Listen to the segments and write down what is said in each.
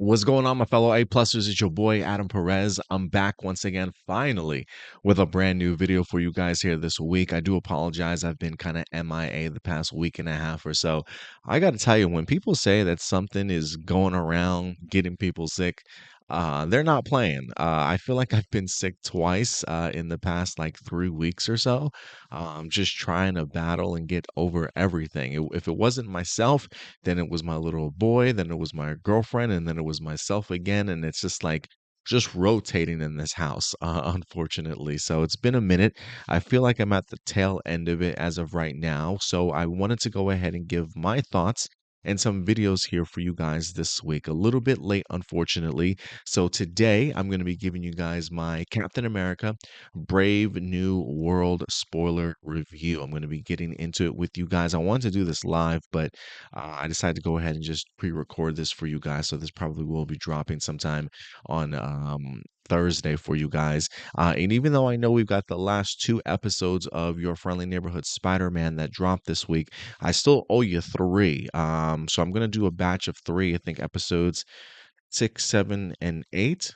What's going on, my fellow A-plussers? It's your boy Adam Perez. I'm back once again, finally, with a brand new video for you guys here this week. I do apologize. I've been kind of MIA the past week and a half or so. I got to tell you, when people say that something is going around getting people sick, they're not playing. I feel like I've been sick twice in the past like 3 weeks or so. Just trying to battle and get over everything. If it wasn't myself, then it was my little boy, then it was my girlfriend, and then it was myself again. And it's just like just rotating in this house, unfortunately. So it's been a minute. I feel like I'm at the tail end of it as of right now. So I wanted to go ahead and give my thoughts and some videos here for you guys this week. A little bit late, unfortunately. So today I'm going to be giving you guys my Captain America Brave New World spoiler review. I'm going to be getting into it with you guys. I wanted to do this live, but I decided to go ahead and just pre-record this for you guys. So this probably will be dropping sometime on Thursday for you guys. And even though I know we've got the last two episodes of Your Friendly Neighborhood Spider-Man that dropped this week, I still owe you three. So I'm going to do a batch of three, I think episodes 6, 7, and 8.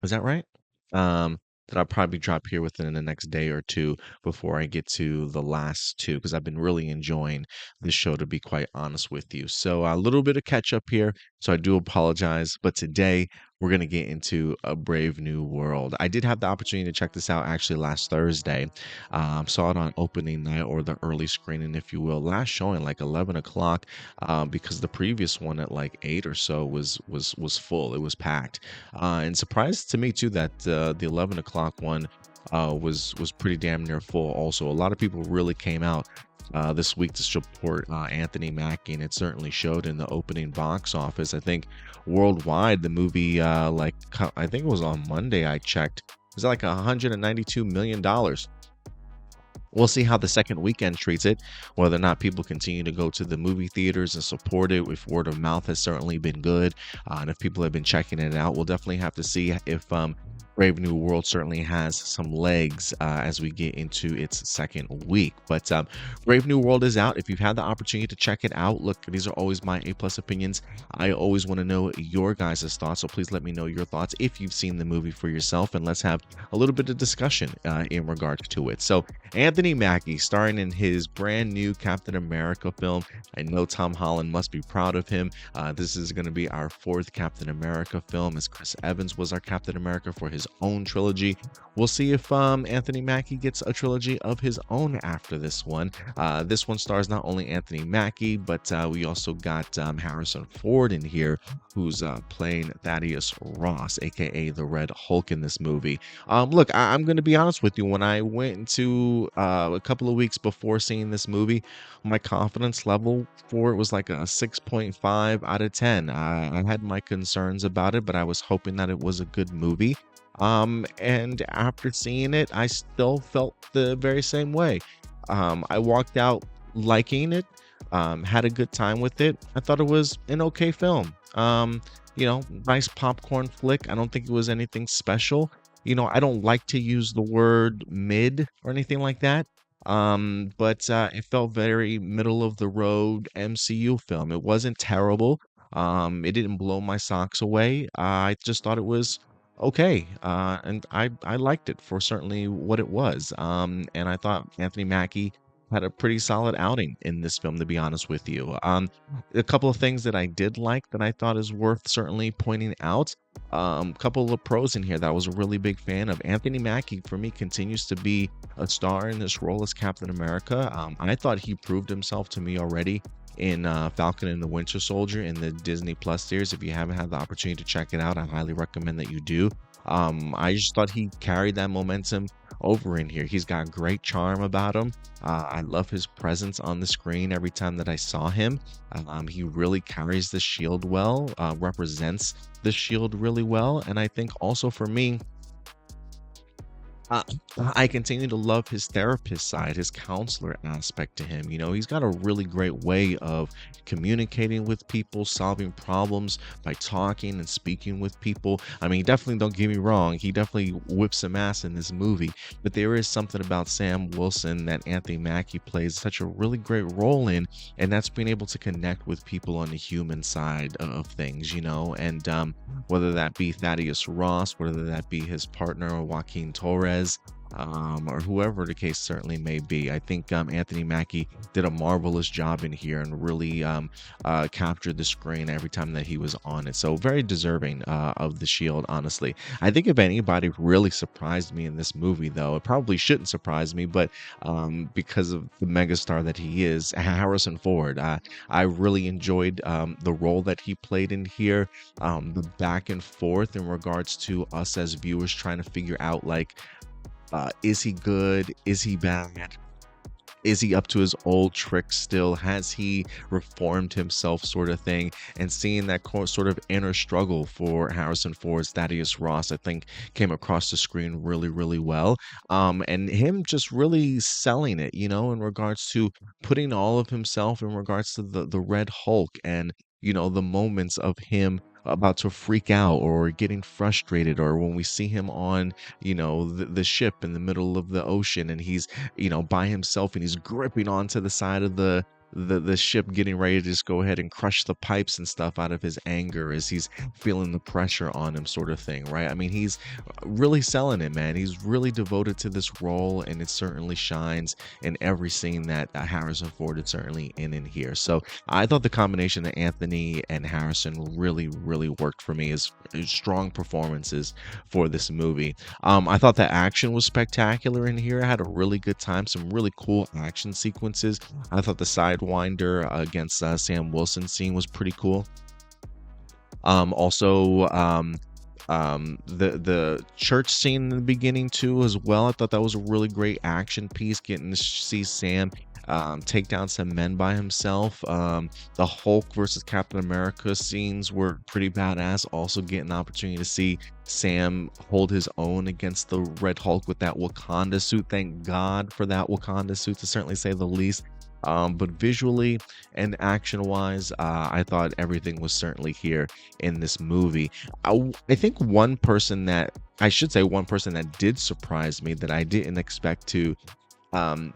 Is that right? That I'll probably drop here within the next day or two before I get to the last two, because I've been really enjoying this show, to be quite honest with you. So a little bit of catch up here. So I do apologize, but today we're gonna get into A Brave New World. I did have the opportunity to check this out actually last Thursday. Saw it on opening night, or the early screening, if you will. Last showing like 11 o'clock, because the previous one at like 8 or so was full. It was packed. And surprised to me too that the 11 o'clock one was pretty damn near full. Also, a lot of people really came out this week to support Anthony Mackie, and it certainly showed in the opening box office. I think worldwide, the movie, I think it was on Monday I checked, it was like $192 million. We'll see how the second weekend treats it, whether or not people continue to go to the movie theaters and support it. If word of mouth has certainly been good, and if people have been checking it out, we'll definitely have to see if Brave New World certainly has some legs as we get into its second week. But Brave New World is out. If you've had the opportunity to check it out, look, these are always my A+ opinions. I always want to know your guys' thoughts, so please let me know your thoughts if you've seen the movie for yourself, and let's have a little bit of discussion in regards to it. So Anthony Mackie, starring in his brand new Captain America film. I know Tom Holland must be proud of him. This is going to be our fourth Captain America film, as Chris Evans was our Captain America for his own trilogy. We'll see if Anthony Mackie gets a trilogy of his own after this one. This one stars not only Anthony Mackie, but we also got Harrison Ford in here, who's playing Thaddeus Ross, aka the Red Hulk, in this movie. Look, I'm going to be honest with you. When I went into a couple of weeks before seeing this movie, my confidence level for it was like a 6.5 out of 10. I had my concerns about it, but I was hoping that it was a good movie. And after seeing it, I still felt the very same way. I walked out liking it, had a good time with it. I thought it was an okay film. Nice popcorn flick. I don't think it was anything special. I don't like to use the word mid or anything like that. But it felt very middle of the road MCU film. It wasn't terrible. It didn't blow my socks away. I just thought it was okay. And I liked it for certainly what it was. And I thought Anthony Mackie had a pretty solid outing in this film, to be honest with you. A couple of things that I did like that I thought is worth certainly pointing out. Couple of pros in here that I was a really big fan of. Anthony Mackie, for me, continues to be a star in this role as Captain America. I thought he proved himself to me already in Falcon and the Winter Soldier in the Disney Plus series. If you haven't had the opportunity to check it out, I highly recommend that you do. I just thought he carried that momentum over in here. He's got great charm about him. I love his presence on the screen every time that I saw him. He really carries the shield well, represents the shield really well. And I think also for me, Uh, I continue to love his therapist side, his counselor aspect to him. He's got a really great way of communicating with people, solving problems by talking and speaking with people. I mean, definitely don't get me wrong, he definitely whips some ass in this movie, but there is something about Sam Wilson that Anthony Mackie plays such a really great role in, and that's being able to connect with people on the human side of things, and whether that be Thaddeus Ross, whether that be his partner Joaquin Torres, or whoever the case certainly may be. I think Anthony Mackie did a marvelous job in here and really captured the screen every time that he was on it. So very deserving of the shield, honestly. I think if anybody really surprised me in this movie, though, it probably shouldn't surprise me, but because of the megastar that he is, Harrison Ford. I really enjoyed the role that he played in here, the back and forth in regards to us as viewers trying to figure out, like, is he good? Is he bad? Is he up to his old tricks still? Has he reformed himself, sort of thing? And seeing that sort of inner struggle for Harrison Ford's Thaddeus Ross, I think, came across the screen really, really well. And him just really selling it, in regards to putting all of himself in regards to the Red Hulk, and the moments of him about to freak out or getting frustrated, or when we see him on the ship in the middle of the ocean, and he's by himself, and he's gripping onto the side of the ship, getting ready to just go ahead and crush the pipes and stuff out of his anger as he's feeling the pressure on him, sort of thing, right? I mean, he's really selling it, man. He's really devoted to this role, and it certainly shines in every scene that Harrison Ford is certainly in here. So I thought the combination of Anthony and Harrison really, really worked for me as strong performances for this movie. I thought the action was spectacular in here. I had a really good time, some really cool action sequences. I thought the Sidewinder against Sam Wilson scene was pretty cool. Also, the church scene in the beginning too, as well. I thought that was a really great action piece, getting to see Sam take down some men by himself. The Hulk versus Captain America scenes were pretty badass. Also getting an opportunity to see Sam hold his own against the Red Hulk with that Wakanda suit. Thank God for that Wakanda suit, to certainly say the least. But visually and action wise, I thought everything was certainly here in this movie. I think one person that did surprise me, that I didn't expect to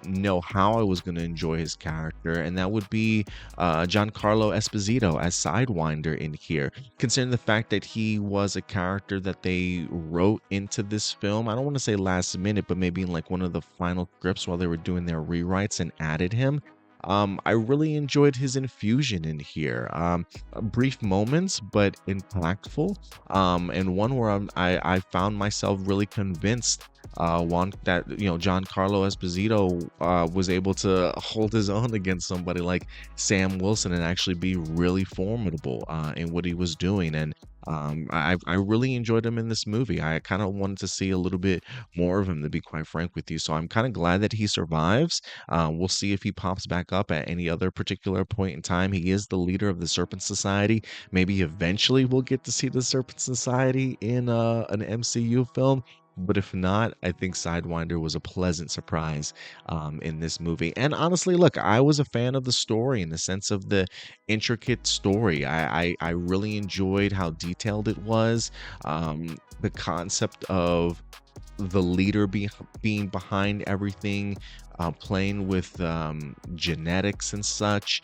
know how I was going to enjoy his character, and that would be Giancarlo Esposito as Sidewinder in here. Considering the fact that he was a character that they wrote into this film, I don't want to say last minute, but maybe in like one of the final scripts while they were doing their rewrites, and added him. I really enjoyed his infusion in here. Brief moments, but impactful. And one where I found myself really convinced one that Giancarlo Esposito was able to hold his own against somebody like Sam Wilson and actually be really formidable in what he was doing. And I really enjoyed him in this movie. I kind of wanted to see a little bit more of him, to be quite frank with you. So I'm kind of glad that he survives. We'll see if he pops back up at any other particular point in time. He is the leader of the Serpent Society. Maybe eventually we'll get to see the Serpent Society in an MCU film. But if not, I think Sidewinder was a pleasant surprise in this movie. And honestly, look, I was a fan of the story, in the sense of the intricate story. I really enjoyed how detailed it was. The concept of the leader being behind everything, playing with genetics and such,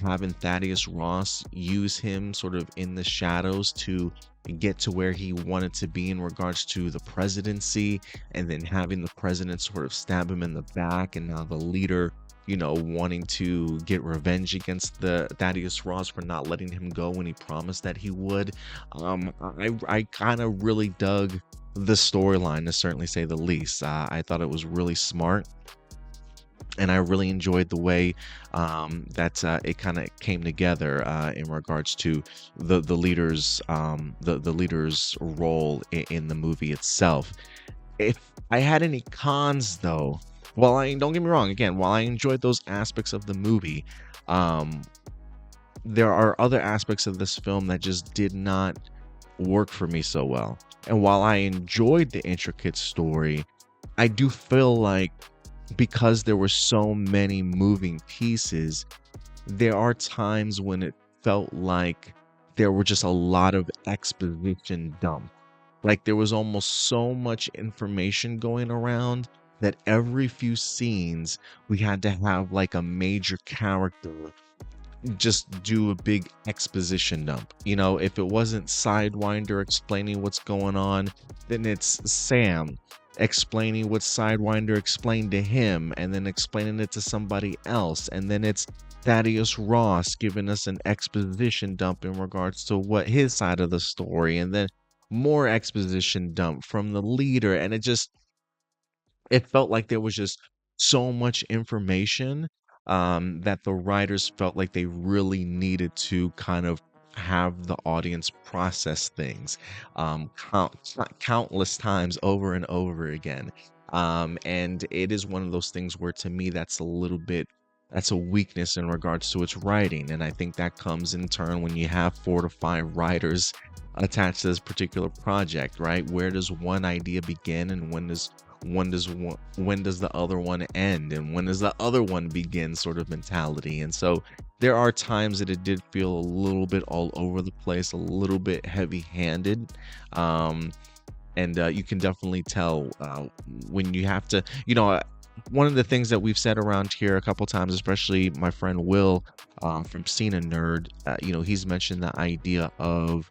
having Thaddeus Ross use him sort of in the shadows to get to where he wanted to be in regards to the presidency, and then having the president sort of stab him in the back, and now the leader wanting to get revenge against the Thaddeus Ross for not letting him go when he promised that he would. I kind of really dug the storyline, to certainly say the least. I thought it was really smart, and I really enjoyed the way that it kind of came together in regards to the leader's the leader's role in the movie itself. If I had any cons, though, don't get me wrong, again, while I enjoyed those aspects of the movie, there are other aspects of this film that just did not work for me so well. And while I enjoyed the intricate story, I do feel like because there were so many moving pieces, there are times when it felt like there were just a lot of exposition dump. Like there was almost so much information going around that every few scenes we had to have like a major character just do a big exposition dump. You know, if it wasn't Sidewinder explaining what's going on, then it's Sam explaining what Sidewinder explained to him and then explaining it to somebody else. And then it's Thaddeus Ross giving us an exposition dump in regards to what his side of the story, and then more exposition dump from the leader. And it felt like there was just so much information that the writers felt like they really needed to kind of have the audience process things countless times over and over again. And it is one of those things where, to me, that's a weakness in regards to its writing. And I think that comes in turn when you have 4 to 5 writers attached to this particular project, right? Where does one idea begin, and when does the other one end, and when does the other one begin, sort of mentality. And so there are times that it did feel a little bit all over the place, a little bit heavy-handed. And you can definitely tell when you have to, one of the things that we've said around here a couple times, especially my friend Will from Cena Nerd, he's mentioned the idea of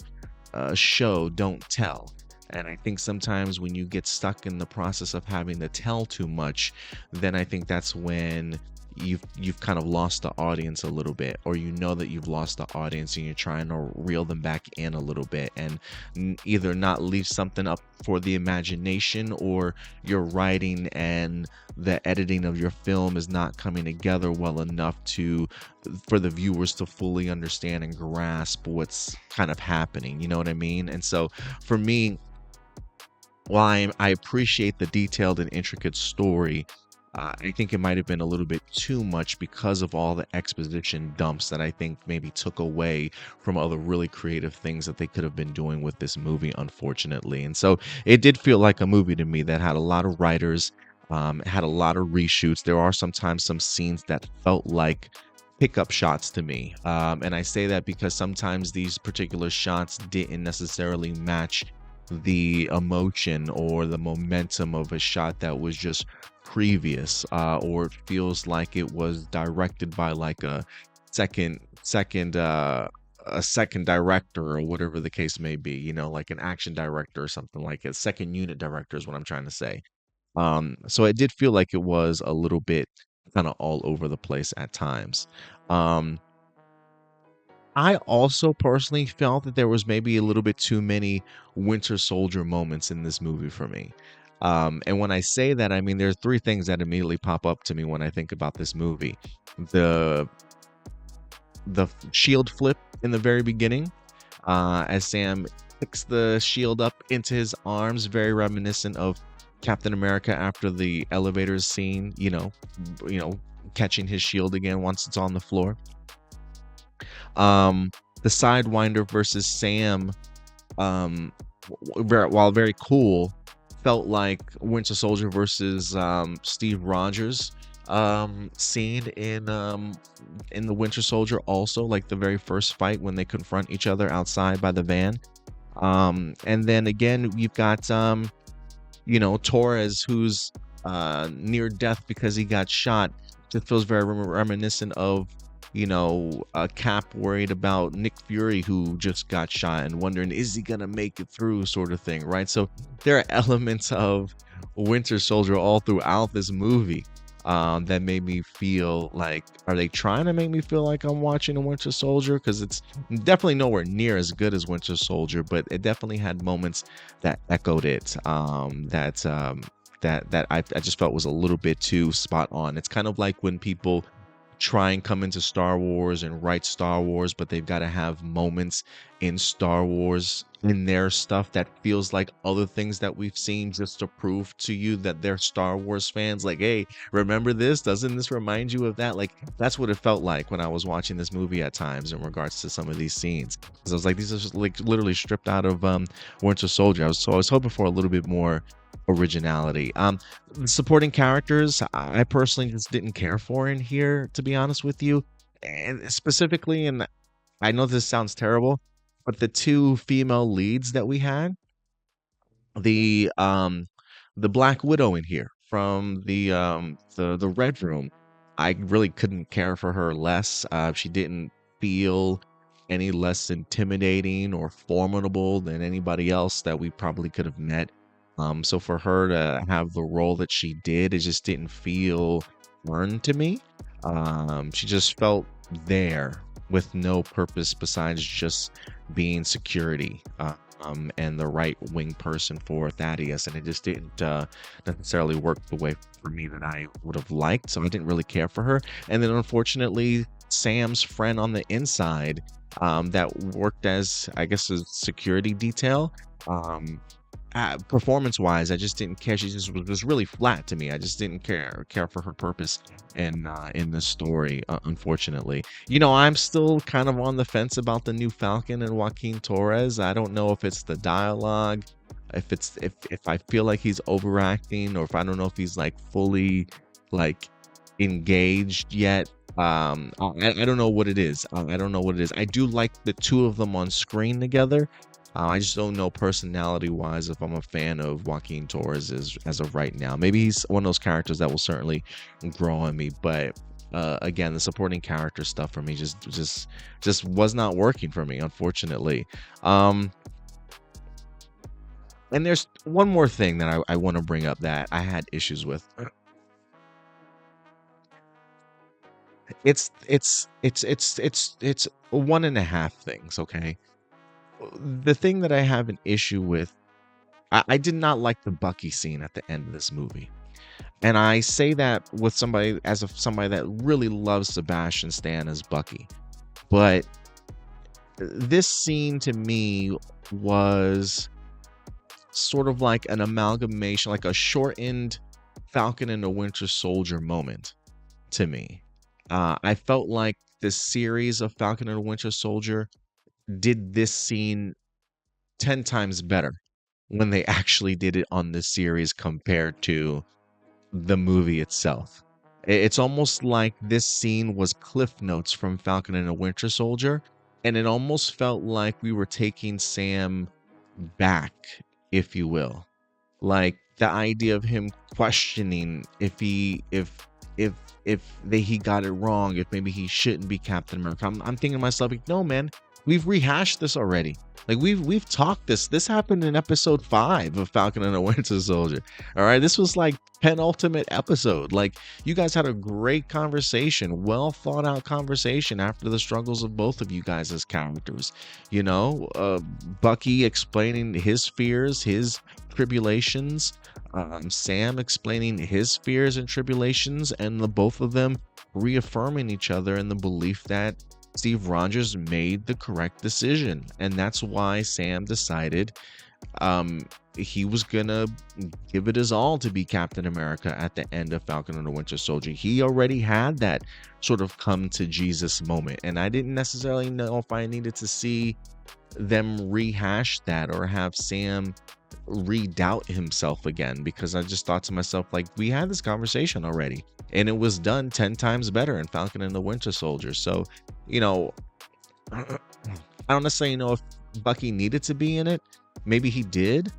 show, don't tell. And I think sometimes when you get stuck in the process of having to tell too much, then I think that's when you've kind of lost the audience a little bit, or that you've lost the audience and you're trying to reel them back in a little bit, and either not leave something up for the imagination, or your writing and the editing of your film is not coming together well enough for the viewers to fully understand and grasp what's kind of happening. You know what I mean? And so for me, while I appreciate the detailed and intricate story, I think it might have been a little bit too much because of all the exposition dumps that I think maybe took away from other really creative things that they could have been doing with this movie, unfortunately. And so it did feel like a movie to me that had a lot of writers, had a lot of reshoots. There are sometimes some scenes that felt like pickup shots to me. And I say that because sometimes these particular shots didn't necessarily match the emotion or the momentum of a shot that was just previous, or it feels like it was directed by like a second director, or whatever the case may be, like an action director or something, like a second unit director is what I'm trying to say. So it did feel like it was a little bit kind of all over the place at times. um I also personally felt that there was maybe a little bit too many Winter Soldier moments in this movie for me. And when I say that, I mean there's 3 things that immediately pop up to me when I think about this movie. The shield flip in the very beginning, as Sam picks the shield up into his arms, very reminiscent of Captain America after the elevators scene, catching his shield again once it's on the floor. The Sidewinder versus Sam, while very cool, felt like Winter Soldier versus Steve Rogers scene in the Winter Soldier, also like the very first fight when they confront each other outside by the van. And then again you've got Torres, who's near death because he got shot. Just feels very reminiscent of Cap worried about Nick Fury, who just got shot, and wondering, is he gonna make it through, sort of thing, right? So there are elements of Winter Soldier all throughout this movie that made me feel like, are they trying to make me feel like I'm watching a Winter Soldier? Because it's definitely nowhere near as good as Winter Soldier, but it definitely had moments that echoed it, that I just felt was a little bit too spot on. It's kind of like when people try and come into Star Wars and write Star Wars, but they've got to have moments in Star Wars in their stuff that feels like other things that we've seen, just to prove to you that they're Star Wars fans. Like, hey, remember this? Doesn't this remind you of that? Like, that's what it felt like when I was watching this movie at times in regards to some of these scenes. Because I was like, these are just like literally stripped out of Winter Soldier. I was hoping for a little bit more originality. The supporting characters, I personally just didn't care for in here, to be honest with you, and specifically, and I know this sounds terrible, but the two female leads that we had, the um the Black Widow in here from the Red Room. I really couldn't care for her less. She didn't feel any less intimidating or formidable than anybody else that we probably could have met. So for her to have the role that she did, it just didn't feel earned to me. She just felt there with no purpose besides just being security. And the right wing person for Thaddeus, and it just didn't necessarily work the way for me that I would have liked. So I didn't really care for her. And then unfortunately, Sam's friend on the inside, that worked as, I guess, a security detail. Um, Performance wise, I just didn't care. She just was really flat to me. I just didn't care for her purpose in the story, unfortunately. I'm still kind of on the fence about the new Falcon and Joaquin Torres. I don't know if it's the dialogue, if I feel like he's overacting, or if I don't know if he's like fully like engaged yet. I don't know what it is. I don't know what it is. I do like the two of them on screen together. I just don't know personality wise if I'm a fan of Joaquin Torres as of right now. Maybe he's one of those characters that will certainly grow on me, but again, the supporting character stuff for me just was not working for me, unfortunately. Um, and there's one more thing that I want to bring up that I had issues with. It's one and a half things, okay? The thing that I have an issue with, I did not like the Bucky scene at the end of this movie. And I say that with somebody that really loves Sebastian Stan as Bucky. But this scene to me was sort of like an amalgamation, like a shortened Falcon and the Winter Soldier moment to me. I felt like the series of Falcon and the Winter Soldier did this scene 10 times better when they actually did it on this series compared to the movie itself. It's almost like this scene was cliff notes from Falcon and the Winter Soldier, and it almost felt like we were taking Sam back, if you will. Like the idea of him questioning if he got it wrong, if maybe he shouldn't be Captain America. I'm thinking to myself, like, no, man, we've rehashed this already. Like we've talked this. This happened in episode 5 of Falcon and the Winter Soldier. All right, this was like penultimate episode. Like you guys had a great conversation, well thought out conversation after the struggles of both of you guys as characters. Bucky explaining his fears, his tribulations, Sam explaining his fears and tribulations, and the both of them reaffirming each other in the belief that Steve Rogers made the correct decision. And that's why Sam decided he was gonna give it his all to be Captain America at the end of Falcon and the Winter Soldier. He already had that sort of come to Jesus moment, and I didn't necessarily know if I needed to see them rehash that or have Sam redoubt himself again, because I just thought to myself, like, we had this conversation already and it was done 10 times better in Falcon and the Winter Soldier. So, you know, I don't necessarily know if Bucky needed to be in it. Maybe he did.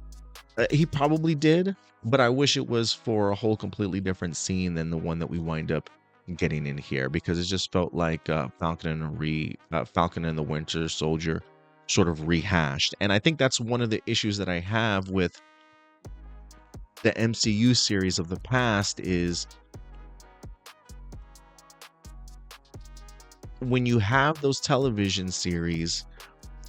He probably did, but I wish it was for a whole completely different scene than the one that we wind up getting in here, because it just felt like Falcon and the Winter Soldier sort of rehashed. And I think that's one of the issues that I have with the MCU series of the past is when you have those television series,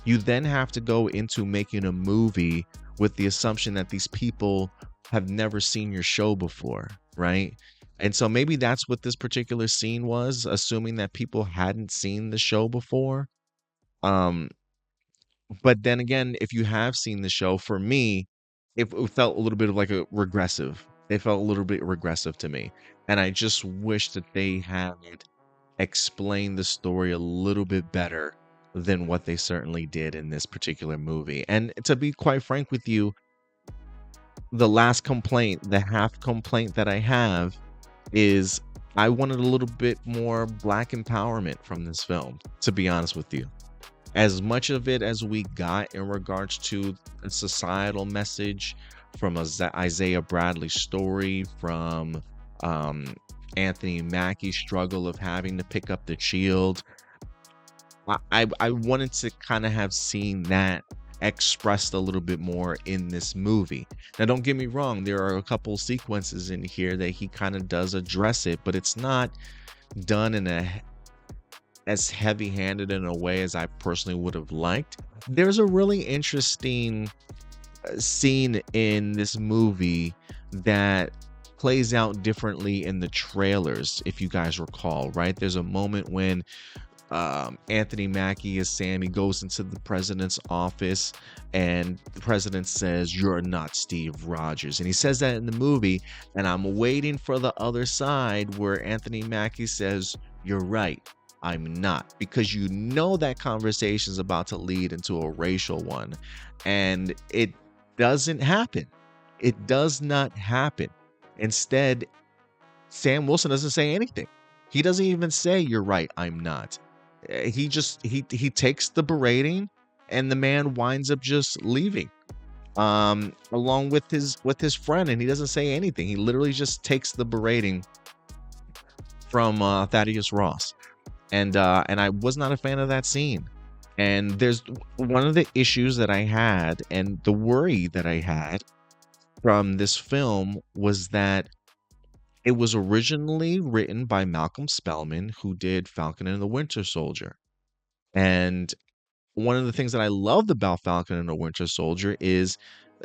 you then have to go into making a movie with the assumption that these people have never seen your show before, right? And so maybe that's what this particular scene was, assuming that people hadn't seen the show before. Um, But then again, if you have seen the show, for me, it felt a little bit of like a regressive. It felt a little bit regressive to me. And I just wish that they had explained the story a little bit better than what they certainly did in this particular movie. And to be quite frank with you, the last complaint, the half complaint that I have is I wanted a little bit more black empowerment from this film, to be honest with you. As much of it as we got in regards to a societal message from Isaiah Bradley's story, from um, Anthony Mackie's struggle of having to pick up the shield, I wanted to kind of have seen that expressed a little bit more in this movie. Now, don't get me wrong, there are a couple sequences in here that he kind of does address it, but it's not done in as heavy-handed in a way as I personally would have liked. There's a really interesting scene in this movie that plays out differently in the trailers, if you guys recall, right? There's a moment when Anthony Mackie as Sammy goes into the president's office and the president says, "You're not Steve Rogers." And he says that in the movie, and I'm waiting for the other side where Anthony Mackie says, "You're right, I'm not," because you know that conversation is about to lead into a racial one, and it doesn't happen. It does not happen. Instead, Sam Wilson doesn't say anything. He doesn't even say, "You're right, I'm not." He just he takes the berating, and the man winds up just leaving along with his friend, and he doesn't say anything. He literally just takes the berating from Thaddeus Ross. And I was not a fan of that scene. And there's one of the issues that I had, and the worry that I had from this film, was that it was originally written by Malcolm Spellman, who did Falcon and the Winter Soldier. And one of the things that I loved about Falcon and the Winter Soldier is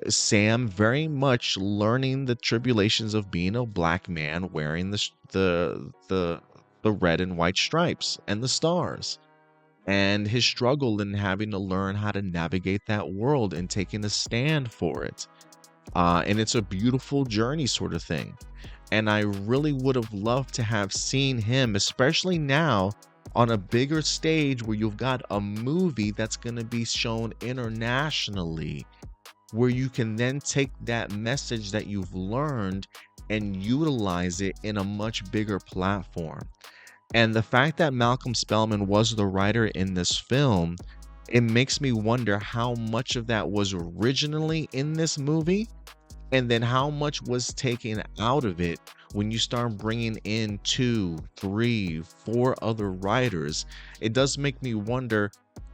Sam very much learning the tribulations of being a black man wearing the red and white stripes and the stars, and his struggle in having to learn how to navigate that world and taking a stand for it. And it's a beautiful journey sort of thing. And I really would have loved to have seen him, especially now, on a bigger stage where you've got a movie that's going to be shown internationally, where you can then take that message that you've learned and utilize it in a much bigger platform. And the fact that Malcolm Spellman was the writer in this film, it makes me wonder how much of that was originally in this movie, and then how much was taken out of it when you start bringing in 2, 3, 4 other writers. It does make me wonder,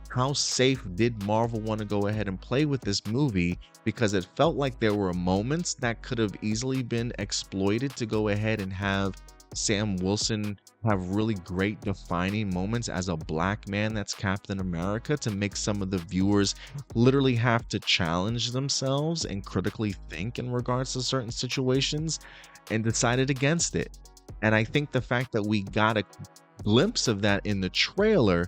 how safe did Marvel want to go ahead and play with this movie? Because it felt like there were moments that could have easily been exploited to go ahead and have Sam Wilson have really great defining moments as a black man that's Captain America, to make some of the viewers literally have to challenge themselves and critically think in regards to certain situations, and decided against it. And I think the fact that we got a glimpse of that in the trailer,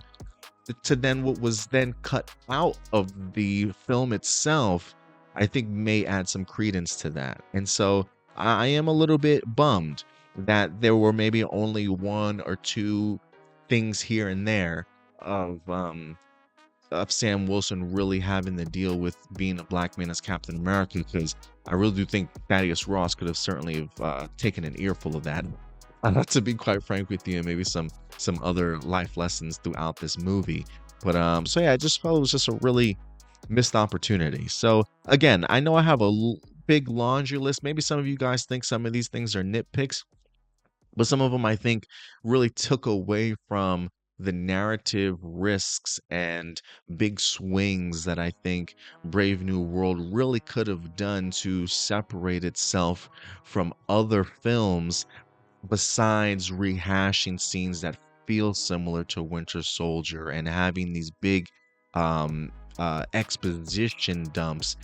to then what was then cut out of the film itself, I think may add some credence to that. And so I am a little bit bummed that there were maybe only 1 or 2 things here and there of Sam Wilson really having to deal with being a black man as Captain America, because I really do think Thaddeus Ross could have certainly have taken an earful of that. To be quite frank with you, and maybe some other life lessons throughout this movie. But so yeah, I just felt it was just a really missed opportunity. So again, I know I have a big laundry list. Maybe some of you guys think some of these things are nitpicks, but some of them I think really took away from the narrative risks and big swings that I think Brave New World really could have done to separate itself from other films, besides rehashing scenes that feel similar to Winter Soldier and having these big exposition dumps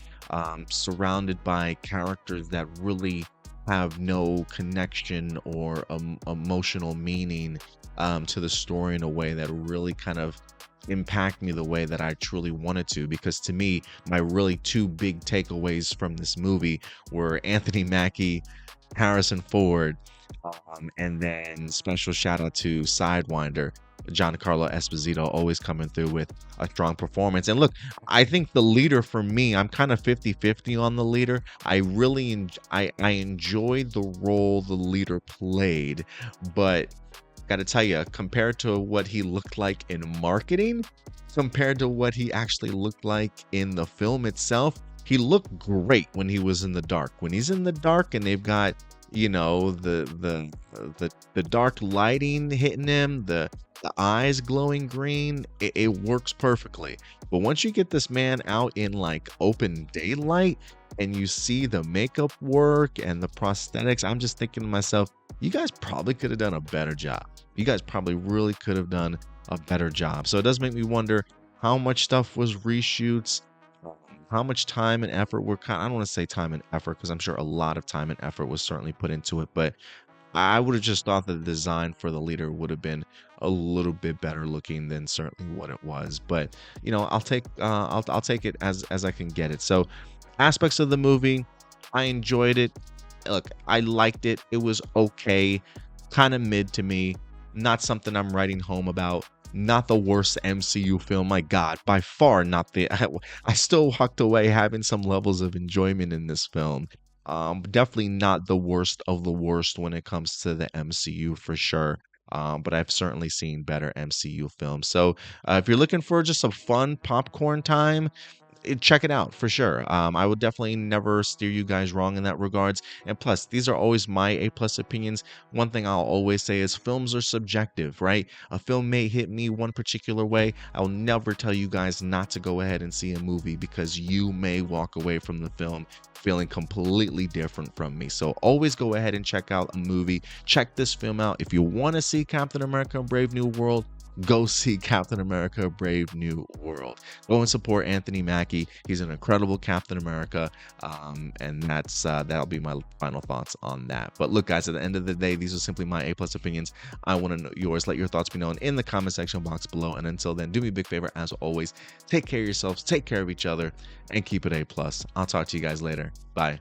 surrounded by characters that really have no connection or emotional meaning to the story in a way that really kind of impact me the way that I truly wanted to. Because to me, my really 2 big takeaways from this movie were Anthony Mackie, Harrison Ford, and then special shout out to Sidewinder. Giancarlo Esposito always coming through with a strong performance. And look, I think the leader for me, I'm kind of 50-50 on the leader. I really I enjoyed the role the leader played, but got to tell you, compared to what he looked like in marketing, compared to what he actually looked like in the film itself, he looked great when he was in the dark. When he's in the dark and they've got, you know, the dark lighting hitting him, the eyes glowing green, it works perfectly. But once you get this man out in like open daylight and you see the makeup work and the prosthetics, I'm just thinking to myself, you guys probably could have done a better job. You guys probably really could have done a better job. So it does make me wonder how much stuff was reshoots, how much time and effort were I don't want to say time and effort because I'm sure a lot of time and effort was certainly put into it, but I would have just thought that the design for the leader would have been a little bit better looking than certainly what it was. But you know, I'll take it as I can get it. So aspects of the movie, I enjoyed it. Look, I liked it. It was okay, kind of mid to me. Not something I'm writing home about. Not the worst MCU film. My God, by far not the. I still walked away having some levels of enjoyment in this film. Definitely not the worst of the worst when it comes to the MCU for sure. But I've certainly seen better MCU films. So if you're looking for just a fun popcorn time, check it out for sure. I would definitely never steer you guys wrong in that regards. And plus, these are always my A+ opinions. One thing I'll always say is films are subjective, right? A film may hit me one particular way. I'll never tell you guys not to go ahead and see a movie because you may walk away from the film feeling completely different from me. So always go ahead and check out a movie. Check this film out. If you want to see Captain America: Brave New World, go see Captain America: Brave New World. Go and support Anthony Mackie. He's an incredible Captain America. And that'll be my final thoughts on that. But look, guys, at the end of the day, these are simply my A+ opinions. I want to know yours. Let your thoughts be known in the comment section box below. And until then, do me a big favor, as always, take care of yourselves, take care of each other, and keep it A+. I'll talk to you guys later. Bye.